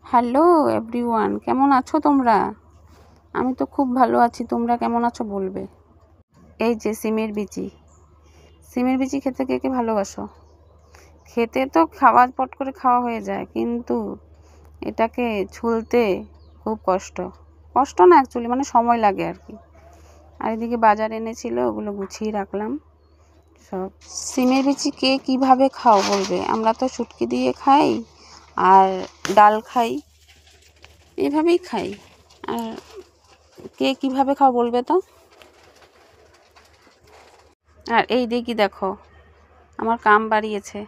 Hello everyone, কেমন আছো তোমরা? আমি তো খুব ভালো আছি। তোমরা কেমন আছো বলবে। এই যে সিমের বিচি খেতে কে কে ভালোবাসো? খেতে তো পট করে খাওয়া হয়ে যায়, কিন্তু এটাকে ছুলতে খুব কষ্ট না, অ্যাকচুয়ালি মানে সময় লাগে আর কি। আর এদিকে বাজার এনেছিল, ওগুলো গুছিয়ে রাখলাম সব। সিমের বিচি কে কীভাবে খাও বলবে। আমরা তো শুটকি দিয়ে খাই আর ডাল খাই, এভাবেই খাই। আর কে কীভাবে খাও বলবে তো। আর এই দেখি দেখো, আমার কাম বাড়িয়েছে।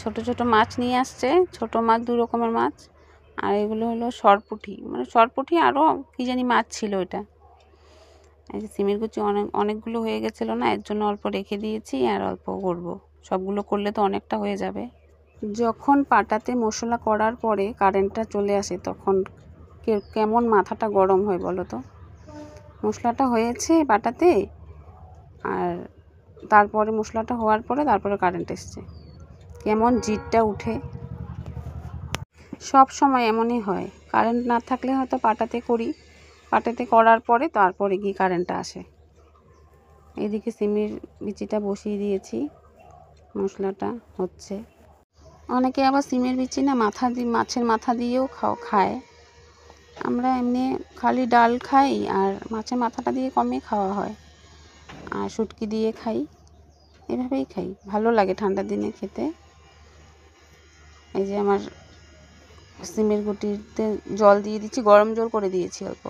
ছোট ছোট মাছ নিয়ে আসছে, ছোট মাছ, 2 রকমের মাছ। আর এগুলো হলো সরপুঁটি, মানে সরপুঁটি আরও কী জানি মাছ ছিল এটা। এই যে সিমের কুচি অনেকগুলো হয়ে গেছিলো না, এর জন্য অল্প রেখে দিয়েছি আর অল্প করব। সবগুলো করলে তো অনেকটা হয়ে যাবে। যখন পাটাতে মশলা করার পরে কারেন্টটা চলে আসে, তখন কেমন মাথাটা গরম হয় বলো তো। মশলাটা হয়েছে পাটাতে, আর তারপরে মশলাটা হওয়ার পরে তারপরে কারেন্ট এসছে, কেমন জিদটা উঠে। সব সময় এমনই হয়, কারেন্ট না থাকলে হয়তো পাটাতে করি, পাটাতে করার পরে তারপরে গিয়ে কারেন্টটা আসে। এদিকে সিমের বিচিটা বসিয়ে দিয়েছি, মশলাটা হচ্ছে। অনেকে আবার সিমের বিচি না মাছের মাথা দিয়েও খায়। আমরা এমনি খালি ডাল খাই, আর মাছের মাথাটা দিয়ে কমই খাওয়া হয়। আর শুটকি দিয়ে খাই, এভাবেই খাই, ভালো লাগে ঠান্ডার দিনে খেতে। এই যে আমার সিমের গুটিতে জল দিয়ে দিচ্ছি, গরম জল করে দিয়েছি অল্প,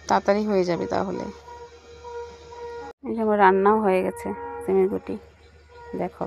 তাড়াতাড়ি হয়ে যাবে তাহলে। এই যে আমার রান্নাও হয়ে গেছে সিমের গুটি, দেখো।